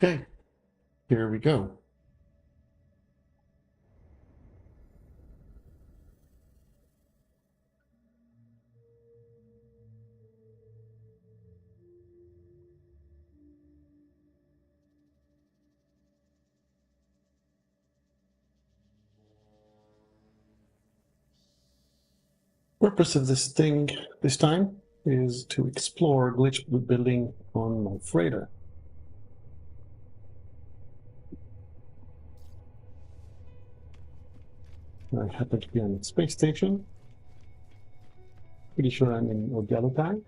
Okay, here we go. Purpose of this thing this time is to explore glitch building on my freighter. I happen to be on the space station. Pretty sure I'm in Ogalutai.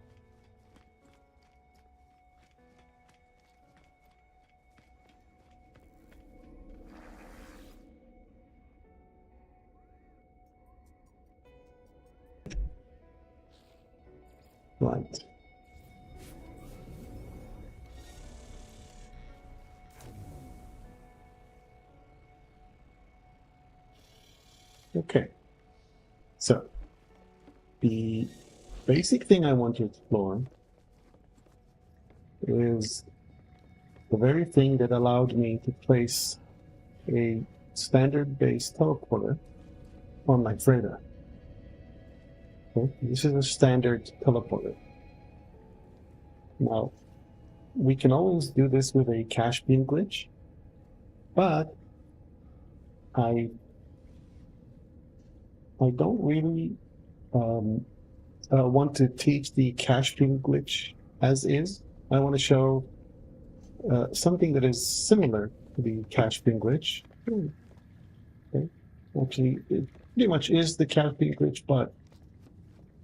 Right. Okay. So, the basic thing I want to explore is the very thing that allowed me to place a standard-based teleporter on my freighter. Okay? This is a standard teleporter. Now, we can always do this with a cache beam glitch, but I don't really want to teach the cache beam glitch as is. I want to show something that is similar to the cache beam glitch. Okay. Actually, it pretty much is the cache beam glitch, but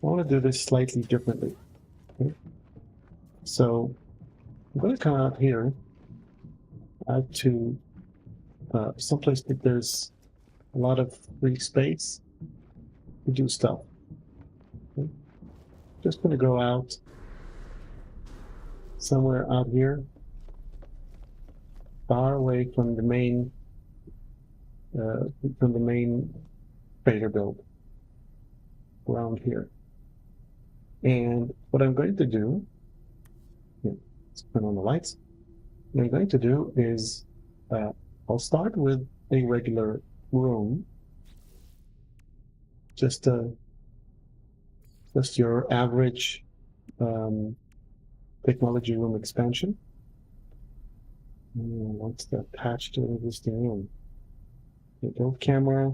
I want to do this slightly differently. Okay. So I'm going to come out here out to someplace that there's a lot of free space to do stuff. Okay. Just going to go out somewhere out here, far away from the main freighter build around here. And what I'm going to do, let's turn on the lights. What I'm going to do is I'll start with a regular room, just your average technology room expansion. What's attached to an existing room? Okay, build camera.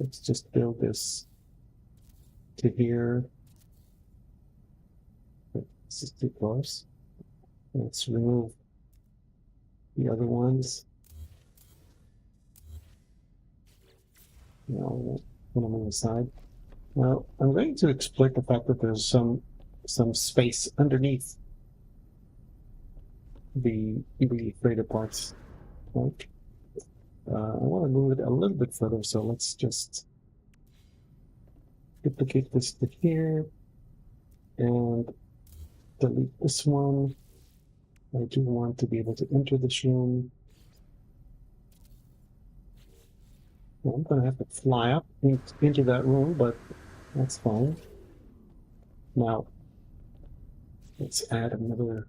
Let's just build this to here. This is too close. Let's remove the other ones. Now, put them on the side. Now, I'm going to exploit the fact that there's some space underneath the freighter parts. Right? I want to move it a little bit further, so let's just duplicate this to here and delete this one. I do want to be able to enter this room. Well, I'm going to have to fly up into that room, but that's fine. Now, let's add another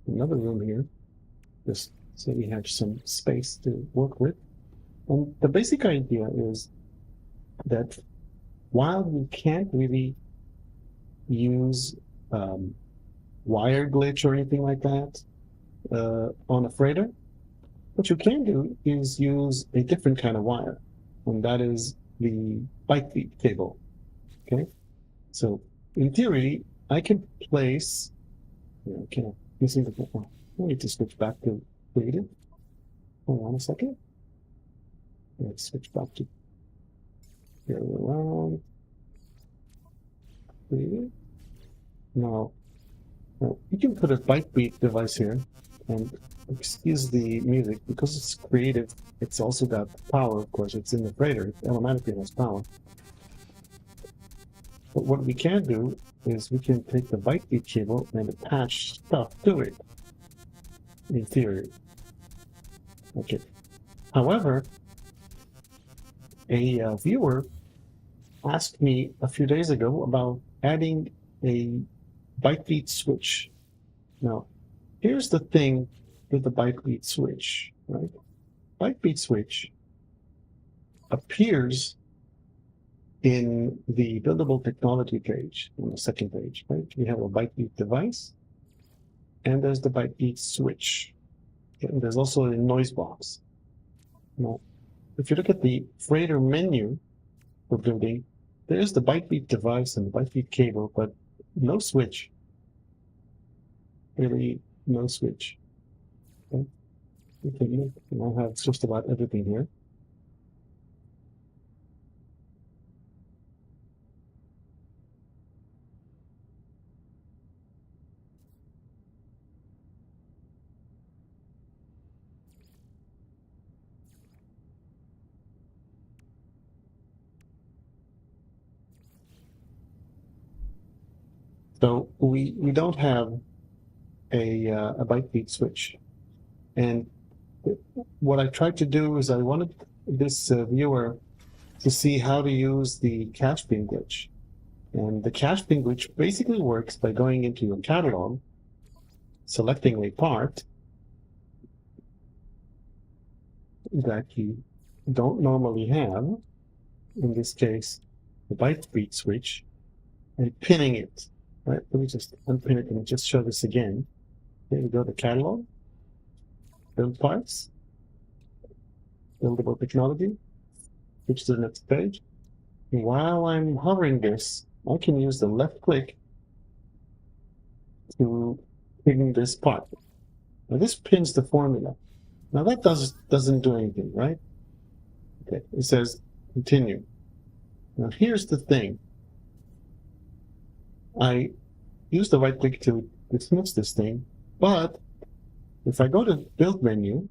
room here, just so we have some space to work with. And the basic idea is that while we can't really use wire glitch or anything like that on a freighter, what you can do is use a different kind of wire, and that is the ByteBeat cable. Okay, so in theory, I can place. Okay, using the. I need to switch back to creative. Hold on a second. Let's switch back to here around creative. Now, you can put a ByteBeat device here, and excuse the music because it's creative. It's also got power, of course. It's in the freighter. It automatically has power. But what we can do is we can take the ByteBeat cable and attach stuff to it, in theory. Okay. However, a viewer asked me a few days ago about adding a ByteBeat switch. Now, here's the thing with the ByteBeat switch, right? ByteBeat switch appears in the buildable technology page, on the second page, right? We have a ByteBeat device, and there's the ByteBeat switch. And there's also a noise box. Now, if you look at the freighter menu for building, there's the ByteBeat device and the ByteBeat cable, but no switch. Really, no switch. Okay. Okay, I have just about everything here. So we don't have a ByteBeat switch, and what I tried to do is I wanted this viewer to see how to use the cache bin glitch. And the cache bin glitch basically works by going into your catalog, selecting a part that you don't normally have, in this case, the ByteBeat switch, and pinning it. Right? Let me just unpin it and just show this again. Here we go to catalog, build parts, buildable technology, switch to the next page. And while I'm hovering this, I can use the left click to pin this part. Now this pins the formula. Now that doesn't do anything, right? Okay, it says continue. Now here's the thing. I use the right click to dismiss this thing, but if I go to build menu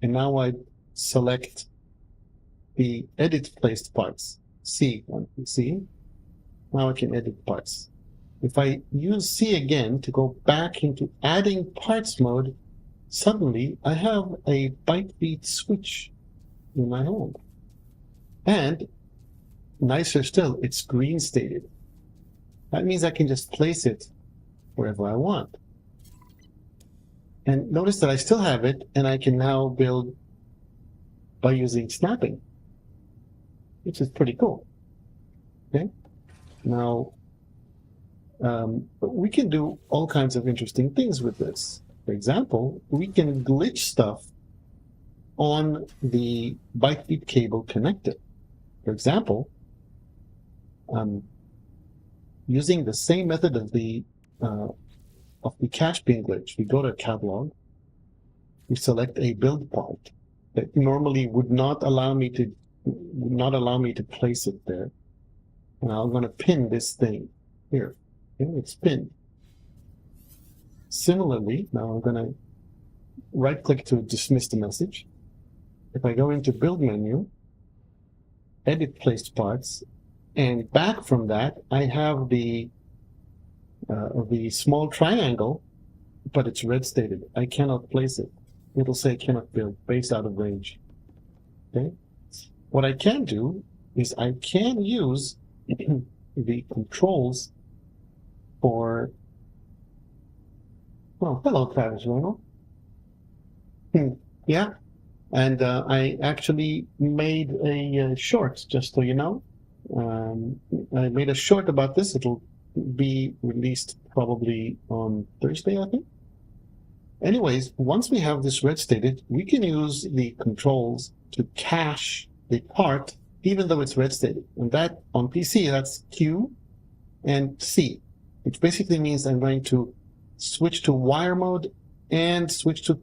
and now I select the edit placed parts, C, now I can edit parts. If I use C again to go back into adding parts mode, suddenly I have a ByteBeat switch in my hand. And nicer still, it's green stated. That means I can just place it wherever I want. And notice that I still have it, and I can now build by using snapping, which is pretty cool. Okay. Now, we can do all kinds of interesting things with this. For example, we can glitch stuff on the ByteBeat cable connector. For example, using the same method of the cache bin glitch, we go to catalog, we select a build part that normally would not allow me to place it there. And I'm going to pin this thing here. Okay, it's pinned. Similarly, now I'm going to right click to dismiss the message. If I go into build menu, edit placed parts, and back from that, I have the small triangle, but it's red stated. I cannot place it. It'll say cannot build, base out of range. Okay. What I can do is I can use the controls for. Well, hello, Travis Ronald. Yeah, and I actually made a short, just so you know. I made a short about this. It'll be released probably on Thursday, I think. Anyways, once we have this red stated, we can use the controls to cache the part, even though it's red stated. And that on PC, that's Q and C, which basically means I'm going to switch to wire mode and switch to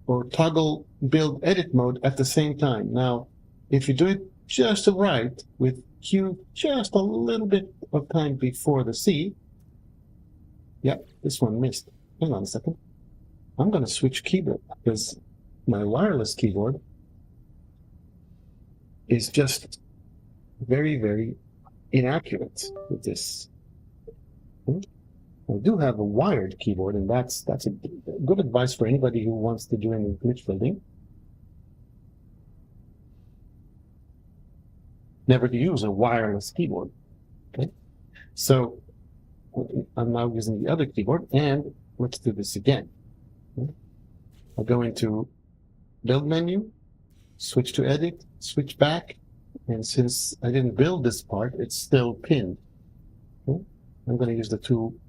or toggle build edit mode at the same time. Now, if you do it just right with Q just a little bit of time before the C, yep, this one missed. Hang on a second. I'm going to switch keyboard because my wireless keyboard is just very, very inaccurate with this. I do have a wired keyboard, and that's a good advice for anybody who wants to do any glitch building. Never to use a wireless keyboard. Okay, so I'm now using the other keyboard, and let's do this again. I'll go into build menu, switch to edit, switch back, and since I didn't build this part, it's still pinned. Okay. I'm going to use the two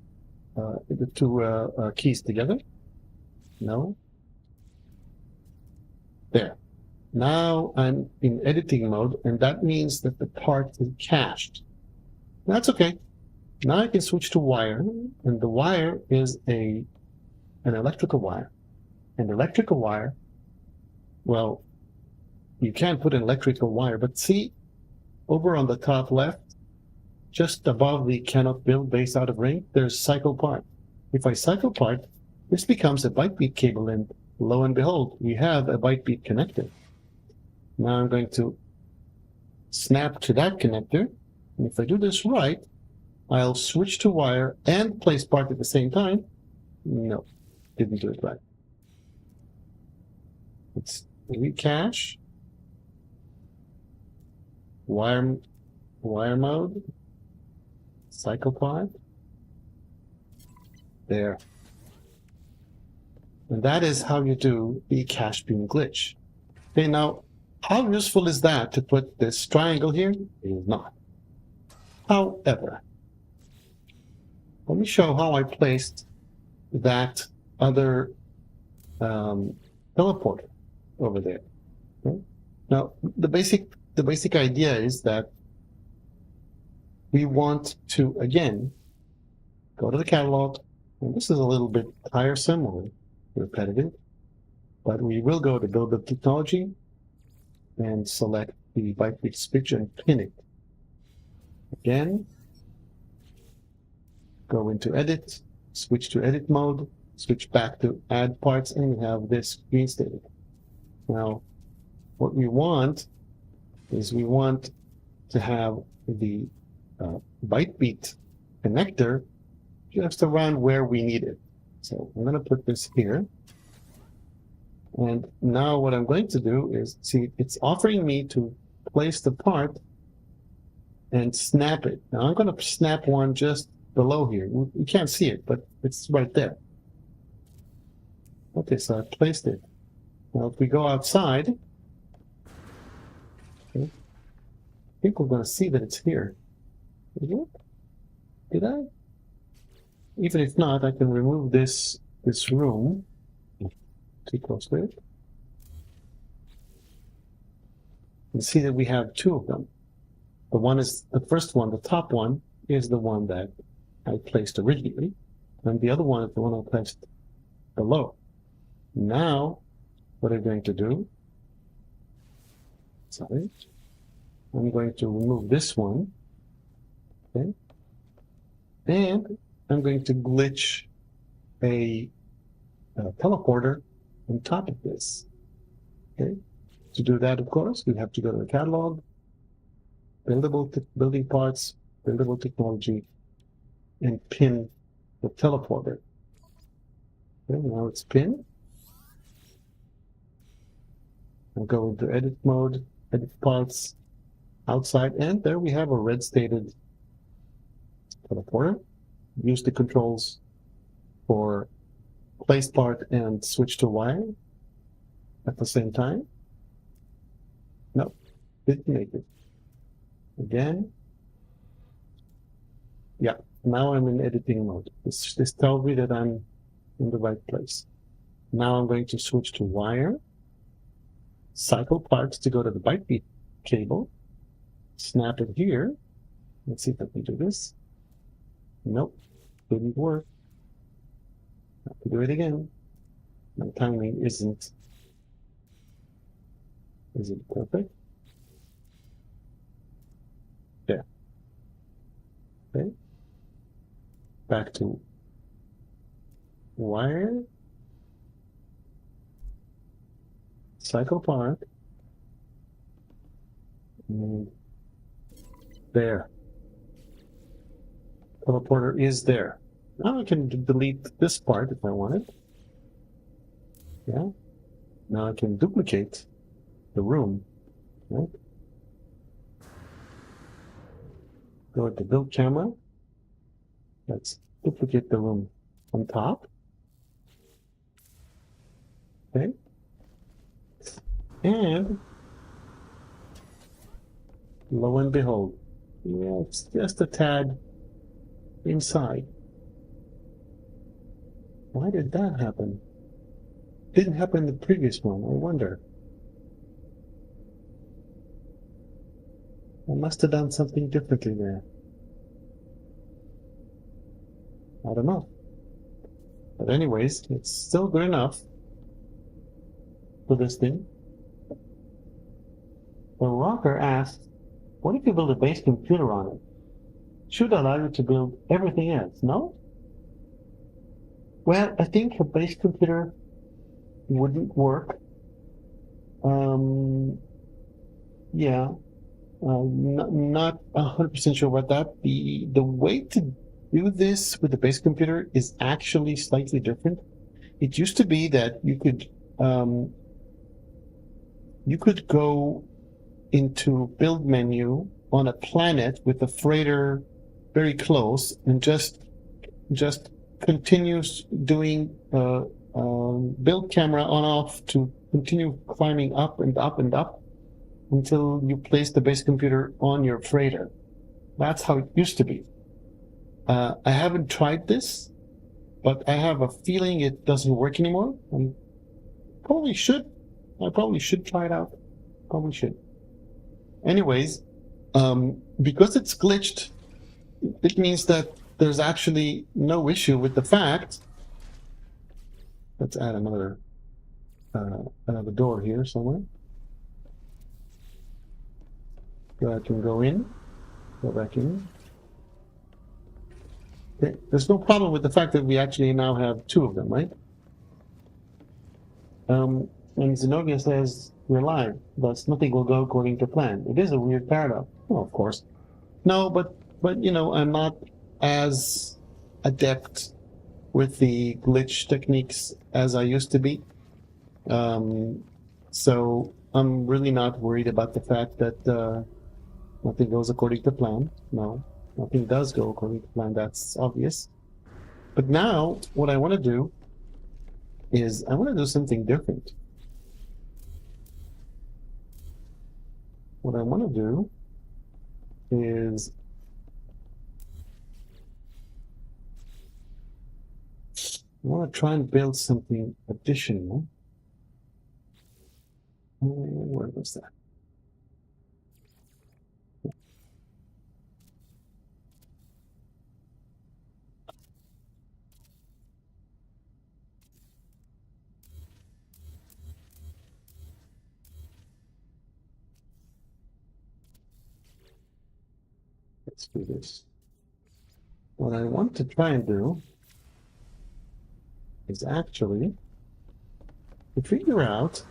keys together. No. There. Now I'm in editing mode, and that means that the part is cached. That's okay. Now I can switch to wire, and the wire is an electrical wire. And electrical wire, well, you can put an electrical wire, but see over on the top left, just above the cannot build base out of ring, there's cycle part. If I cycle part, this becomes a ByteBeat cable, and lo and behold, we have a ByteBeat connector. Now I'm going to snap to that connector, and if I do this right, I'll switch to wire and place part at the same time. No, didn't do it right. Let's recache. Wire mode. Cycle part. There. And that is how you do the cache beam glitch. Okay, now, how useful is that to put this triangle here? It is not. However, let me show how I placed that other teleporter over there. Okay? Now, the basic idea is that we want to, again, go to the catalog, and this is a little bit tiresome or repetitive, but we will go to Build Up Technology and select the ByteBeat switch and pin it. Again, go into Edit, switch to Edit mode, switch back to Add Parts, and we have this reinstated. Now, what we want is we want to have the ByteBeat connector just around where we need it. So I'm going to put this here. And now what I'm going to do is, see, it's offering me to place the part and snap it. Now I'm going to snap one just below here. You can't see it, but it's right there. Okay, so I placed it. Now if we go outside, okay, I think we're going to see that it's here. Did I? Even if not, I can remove this room. Too close to it. And see that we have two of them. The first one, the top one, is the one that I placed originally, and the other one is the one I placed below. Now, what I'm going to do, sorry, I'm going to remove this one, okay, and I'm going to glitch a teleporter on top of this. Okay. To do that, of course, we have to go to the catalog, building parts, buildable technology, and pin the teleporter. Okay, now it's pinned. I'll go into edit mode, edit parts, outside, and there we have a red stated teleporter. Use the controls for place part and switch to wire at the same time. No, didn't make it. Again. Yeah, now I'm in editing mode. This tells me that I'm in the right place. Now I'm going to switch to wire, cycle parts to go to the ByteBeat cable, snap it here. Let's see if I can do this. Nope, didn't work. Have to do it again. My timing isn't perfect. There. Okay. Back to wire, cycle part, and there. Teleporter is there. Now I can delete this part if I wanted. Yeah. Now I can duplicate the room. Right? Go to build camera. Let's duplicate the room on top. Okay. And lo and behold, yeah, it's just a tad inside. Why did that happen? Didn't happen in the previous one, I wonder. I must have done something differently there. I don't know. But anyways, it's still good enough for this thing. The rocker asks, what if you build a base computer on it? Should allow you to build everything else, no? Well, I think a base computer wouldn't work. Yeah, not 100% sure about that. The way to do this with the base computer is actually slightly different. It used to be that you could go into build menu on a planet with a freighter very close and just continues doing build camera on off to continue climbing up and up and up until you place the base computer on your freighter. That's how it used to be. I haven't tried this, but I have a feeling it doesn't work anymore. I probably should try it out. Probably should. Anyways, because it's glitched, it means that there's actually no issue with the fact. Let's add another door here somewhere. So I can go in, go back in. Okay. There's no problem with the fact that we actually now have two of them, right? And Zenobia says, we're live, thus nothing will go according to plan. It is a weird paradox. Oh, of course. No, but you know, I'm not as adept with the glitch techniques as I used to be. So I'm really not worried about the fact that nothing goes according to plan. No, nothing does go according to plan. That's obvious. But now what I want to do is I want to do something different. What I want to do is I want to try and build something additional. Where was that? Let's do this. What I want to try and do is actually to figure out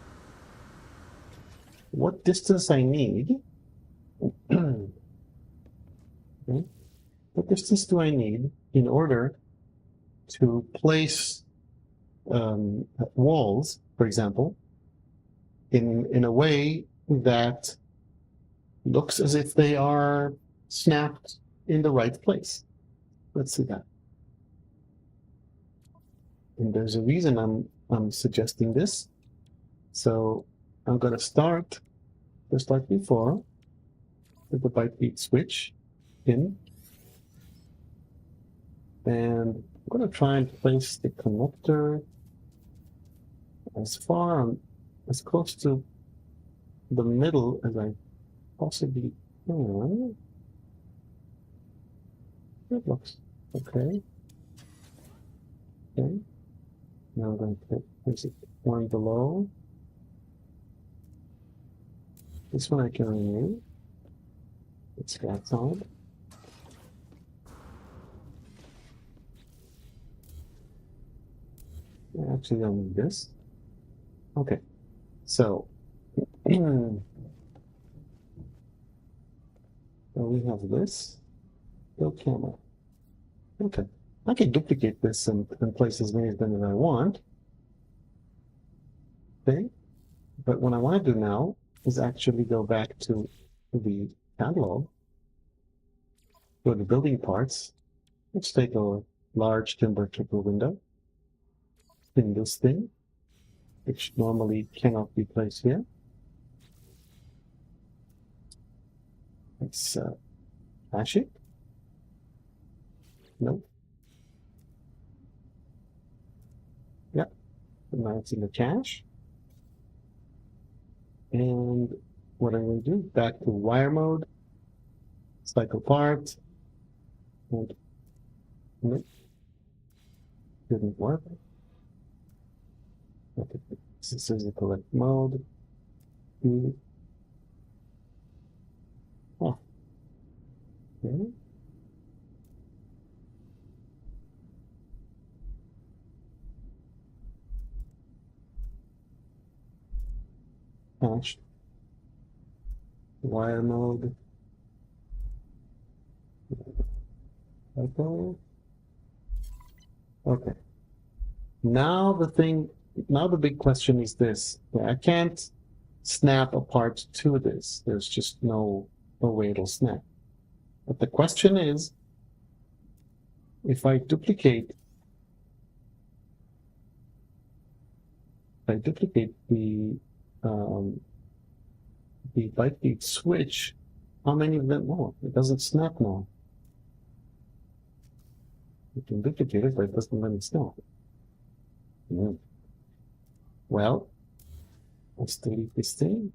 what distance I need. Okay. What distance do I need in order to place walls, for example, in a way that looks as if they are snapped in the right place. Let's see that. And there's a reason I'm suggesting this. So I'm going to start just like before with the ByteBeat switch in. And I'm going to try and place the connector as close to the middle as I possibly can. It looks okay. Okay. Now I'm going to place it one below. This one I can remove. It's that side. I actually don't need this. Okay. So, so we have this. Build camera. Okay. I can duplicate this and place as many of them as I want. Okay. But what I want to do now is actually go back to the catalog, go to building parts. Let's take a large timber triple window. In this thing, which normally cannot be placed here. Let's hash it. Nope. Yep. Now it's in the cache. And what I'm going to do, back to wire mode, cycle part, and nope, didn't work. Okay, this is the correct mode. Oh, okay. Hashed. Wire mode. Okay. Okay. Now the big question is this. I can't snap a part to this. There's just no way it'll snap. But the question is, if I duplicate the ByteBeat switch, how many of them more? It doesn't snap now. You can duplicate it, but it doesn't let it snap. Well, let's delete this thing.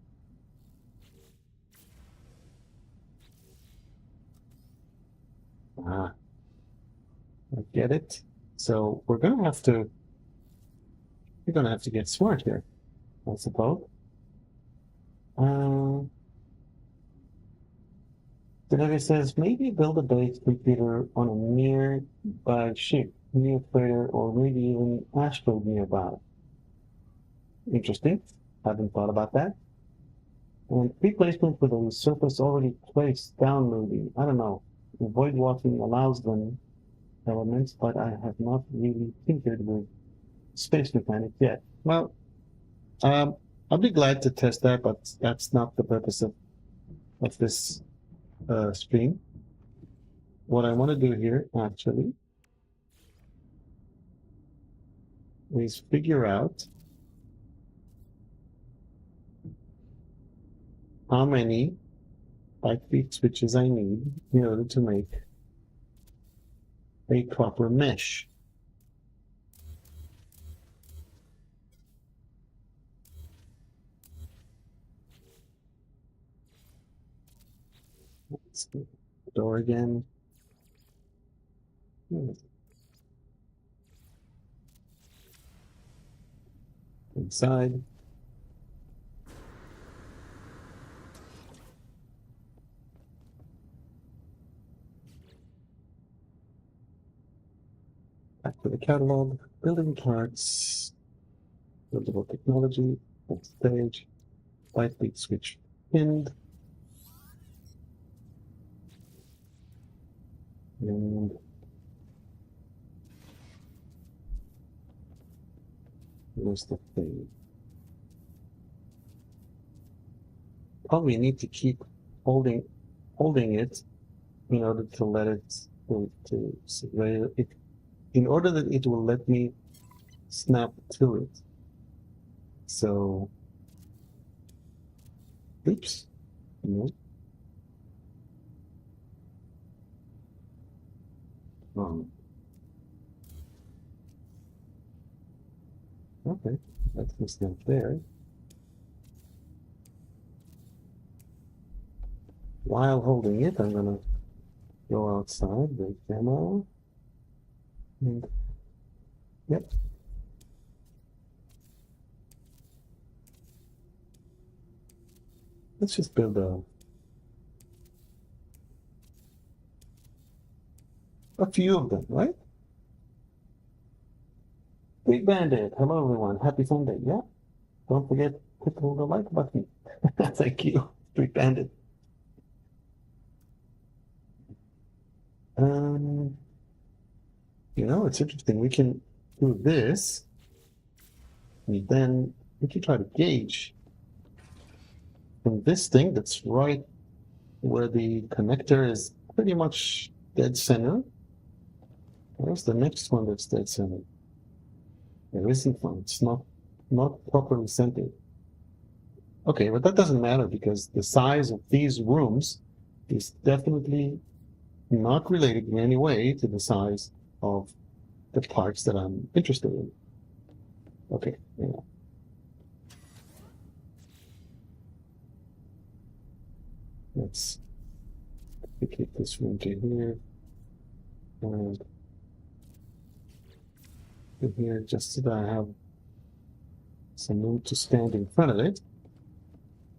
I get it. So we're gonna have to get smart here, I suppose. Delivery says maybe build a base computer on a nearby ship, near freighter, or maybe even asteroid nearby. Interesting. Haven't thought about that. And replacement with a surface already placed down moving. I don't know. Void walking allows them elements, but I have not really tinkered with space mechanics yet. Well, I'll be glad to test that, but that's not the purpose of this stream. What I want to do here, actually, is figure out how many ByteBeat switches I need in order to make a proper mesh. Let's do the door again. Inside. Back to the catalog, building parts, buildable technology, next stage, ByteBeat switch pinned. And here's the thing. Probably need to keep holding it in order to let it in order that it will let me snap to it. So, oops. No. Okay, that's the snap there. While holding it, I'm gonna go outside the demo. And, yep. Let's just build a few of them, right? Big Bandit, hello everyone, happy Sunday, yeah? Don't forget to hit the like button. Thank you, Big Bandit. You know, it's interesting. We can do this, and then we can try to gauge from this thing that's right where the connector is pretty much dead center. Where's the next one that's dead center? There isn't one. It's not not properly centered. Okay, but that doesn't matter because the size of these rooms is definitely not related in any way to the size of the parts that I'm interested in. Okay, yeah. Let's duplicate this room to here and to here just so that I have some room to stand in front of it.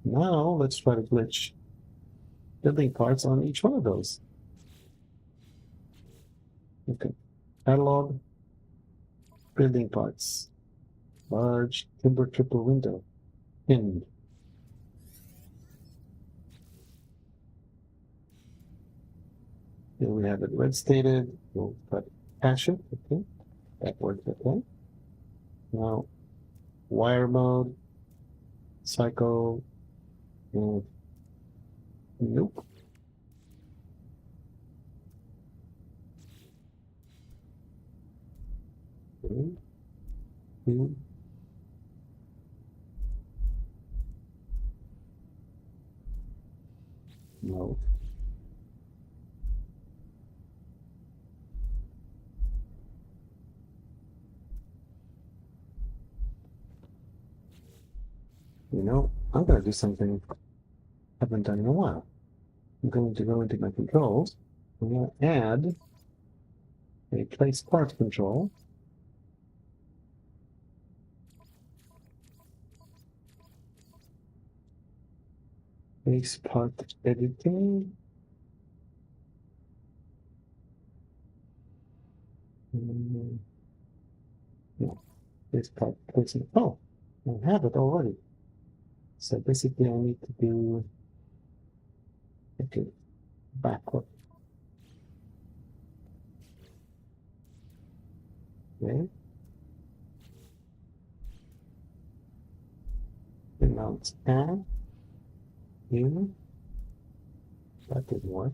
Now let's try to glitch building parts on each one of those. Okay, catalog, building parts, large timber triple window, pinned. Here we have it red stated. We'll cache it. Okay, that worked. Okay. Now, wire mode, cycle, and nope. Okay. No. You know, I'm going to do something I haven't done in a while. I'm going to go into my controls. I'm going to add a place part control. Place part editing. No, place part placement. Oh, I have it already. So basically I need to do, okay, backward. Okay. And now it's add, in, that didn't work.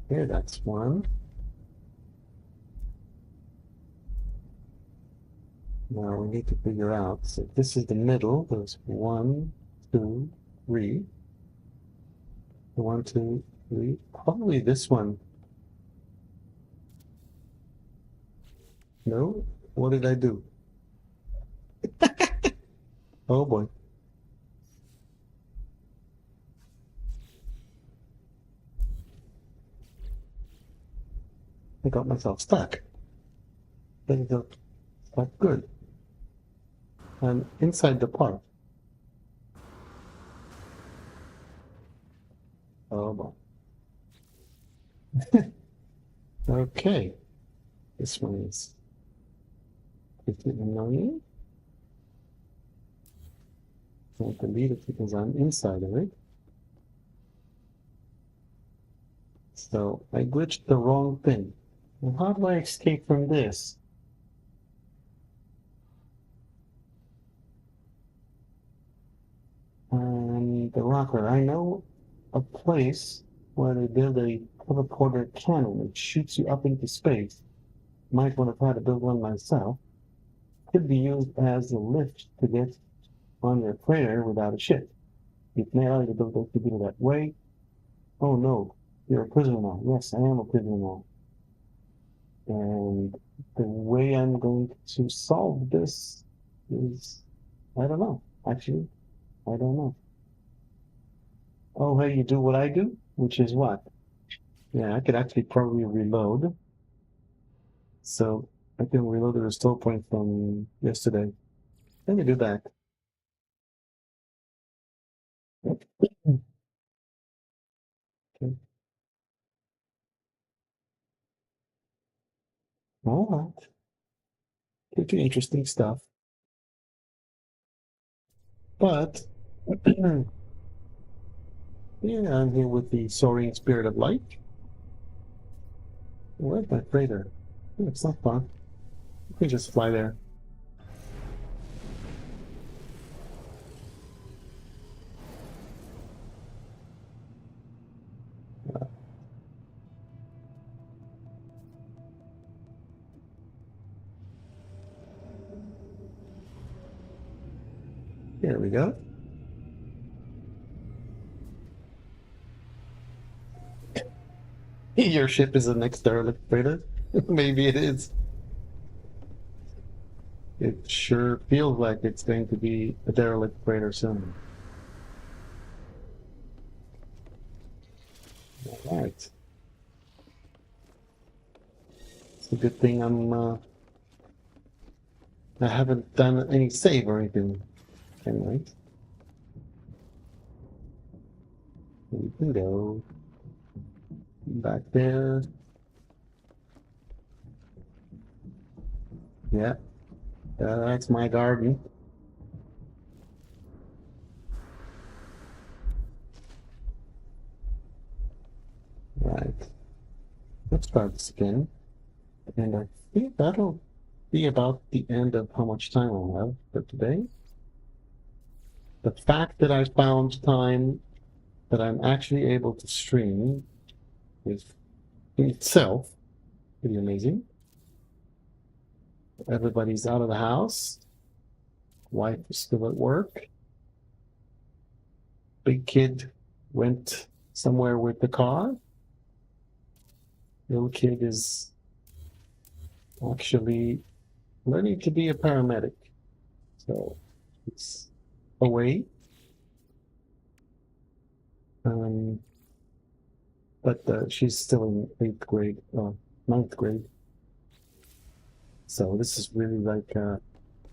Here, that's one. Now we need to figure out, so this is the middle, there's 1, 2, 3. 1, 2, 3, probably this one. No, what did I do? Oh boy. I got myself stuck. There you go. Stuck good. I'm inside the part. Oh boy. Okay. This one is 15 million. I'll delete it because I'm inside of it. So I glitched the wrong thing. Well, how do I escape from this? The rocker. I know a place where they build a teleporter cannon. It shoots you up into space. Might want to try to build one myself. Could be used as a lift to get on your freighter without a ship. It may allow you to build those to do that way. Oh no, you're a prisoner now. Yes, I am a prisoner now. And the way I'm going to solve this is, I don't know. Actually, I don't know. Oh, hey, you do what I do? Which is what? Yeah, I could actually probably reload. So I can reload the restore point from yesterday. Let me do that. Okay. All right. Pretty interesting stuff. But yeah, I'm here with the soaring spirit of light. Where's my freighter? Oh, it's not far. You can just fly there. There we go. Your ship is the next derelict freighter. Maybe it is. It sure feels like it's going to be a derelict freighter soon. All right. It's a good thing I haven't done any save or anything. Anyway. We can go back there. Yeah, that's my garden. Right. Let's start this again. And I think that'll be about the end of how much time I'll have for today. The fact that I found time that I'm actually able to stream is in itself pretty amazing. Everybody's out of the house. Wife is still at work. Big kid went somewhere with the car. Little kid is actually learning to be a paramedic. So it's away. But she's still in 8th grade, 9th grade. So this is really like a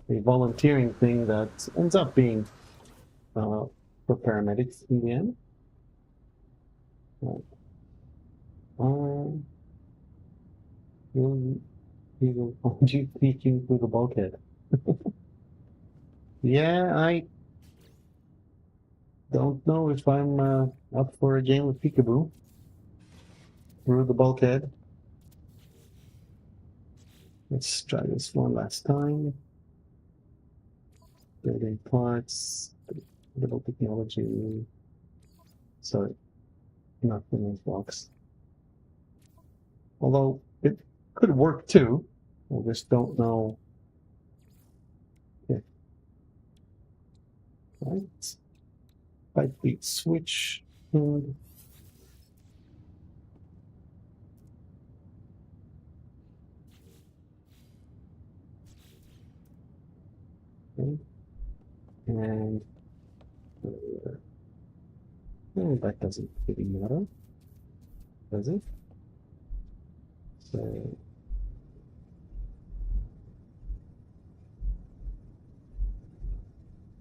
volunteering thing that ends up being for paramedics in the end. He will find you peeking through the bulkhead. Yeah, I don't know if I'm up for a game with peekaboo through the bulkhead. Let's try this one last time. Building parts, little technology. Sorry, not the nice box. Although it could work too. I just don't know. Yeah. Right. ByteBeat switch and okay. And that doesn't really matter, does it? So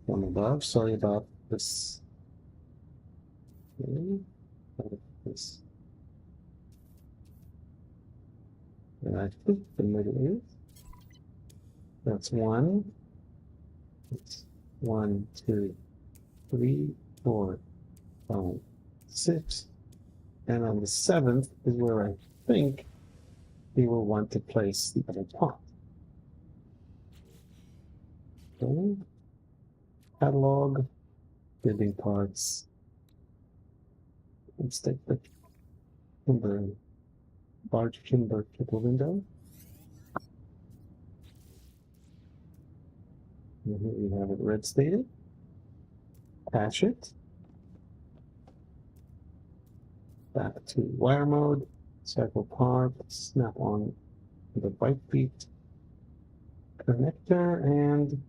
from above, sorry about this. Okay. This. And I think the middle is. That's 1. It's 1, 2, 3, 4, 5, 6. And on the 7th is where I think we will want to place the other pot. Okay. Catalog, building parts. Let's take the timber, large timber triple window. And here we have it red stated. Patch it. Back to wire mode. Cycle part. Snap on the ByteBeat connector, and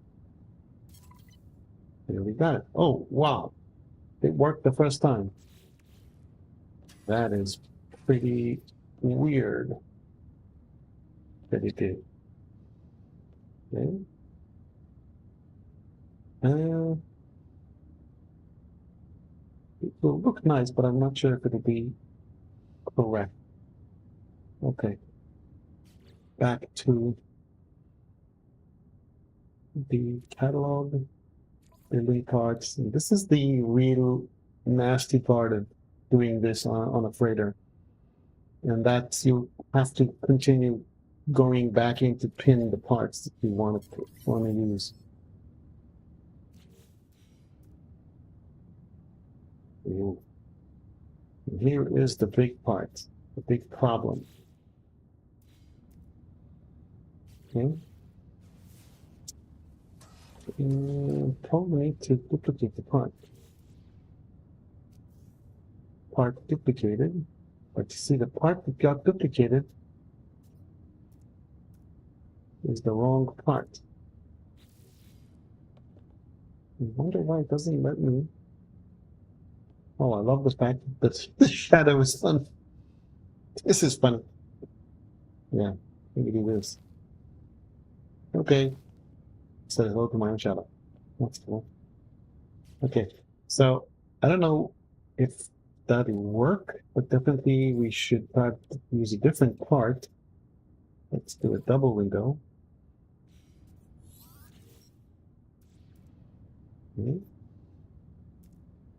there we got it. Oh wow! It worked the first time. That is pretty weird that it did. Okay. It will look nice, but I'm not sure if it'll be correct. Okay. Back to the catalog, building parts. And this is the real nasty part of doing this on a freighter. And that's, you have to continue going back in to pin the parts that you want to use. Ooh. Here is the big part, the big problem. Okay. Probably need to duplicate the part. Part duplicated. But you see, the part that got duplicated is the wrong part. I wonder why it doesn't let me. Oh, I love the fact that the shadow is fun. This is fun. Yeah, let me do this. Okay. Says hello to my own shadow. That's cool. Okay, so I don't know if that'll work, but definitely we should try to use a different part. Let's do a double window. Okay.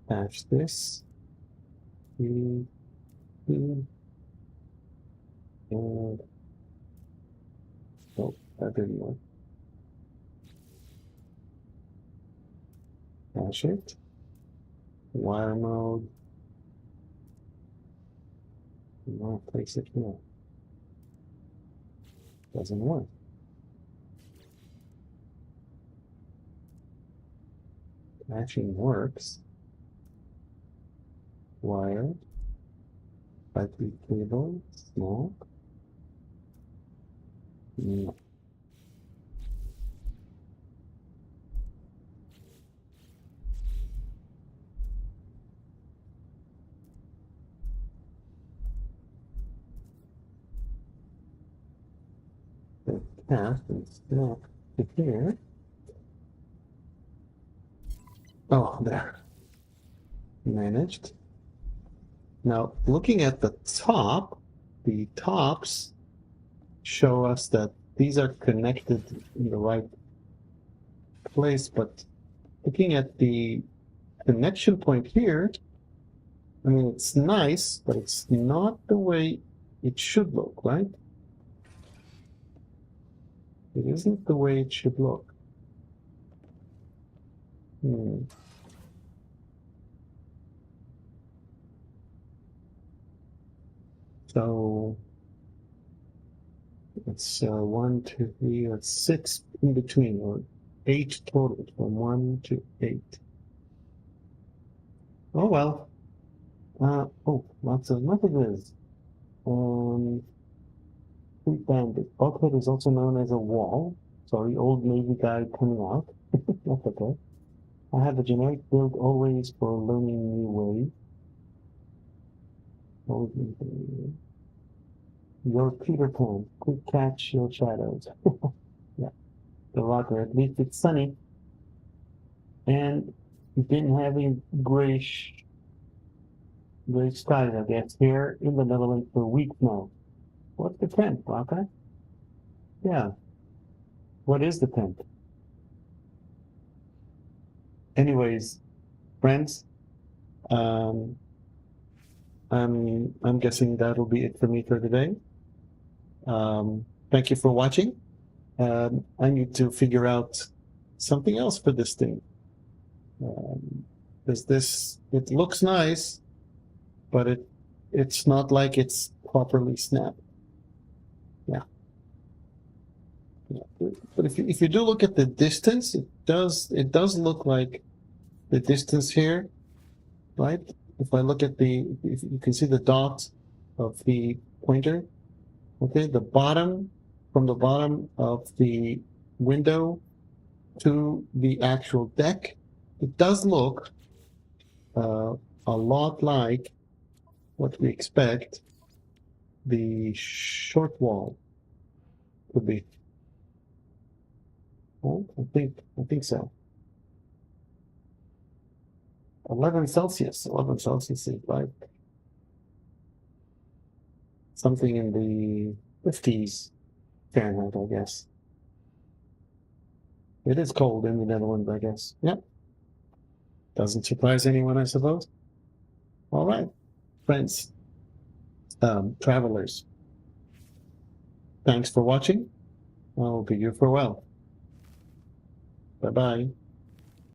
Patch this. And oh, that didn't work. Patch it. Wire mode. Now place it here. Doesn't work. Patching works. Wire. ByteBeat cable. Small. No. The path and snap to here. Oh, there. Managed. Now, looking at the top, the tops show us that these are connected in the right place, but looking at the connection point here, I mean, it's nice, but it's not the way it should look, right? It isn't the way it should look. So it's 1, 2, 3, that's 6 in between, or 8 total, from 1 to 8. Oh well. Oh, lots of this. Fleet Bandit. Bulkhead is also known as a wall. Sorry, old Navy guy coming out. That's okay. I have a generic build always for learning new ways. Your Peter Pan. Quick catch your shadows. Yeah. The rocker. At least it's sunny. And been having gray skies, I guess, here in the Netherlands for weeks now. What's the temp, Rocker? Yeah. What is the temp? Anyways, friends, I'm guessing that'll be it for me for today. Thank you for watching. I need to figure out something else for this thing. Because it looks nice, but it's not like it's properly snapped. Yeah. But if you do look at the distance, it does look like the distance here, right? If I look at if you can see the dot of the pointer, okay, from the bottom of the window to the actual deck, it does look a lot like what we expect the short wall would be. Well, I think so. 11 Celsius. 11 Celsius is like something in the 50s Fahrenheit, I guess. It is cold in the Netherlands, I guess. Yep. Doesn't surprise anyone, I suppose. All right, friends, travelers. Thanks for watching. I'll bid you farewell. Bye-bye.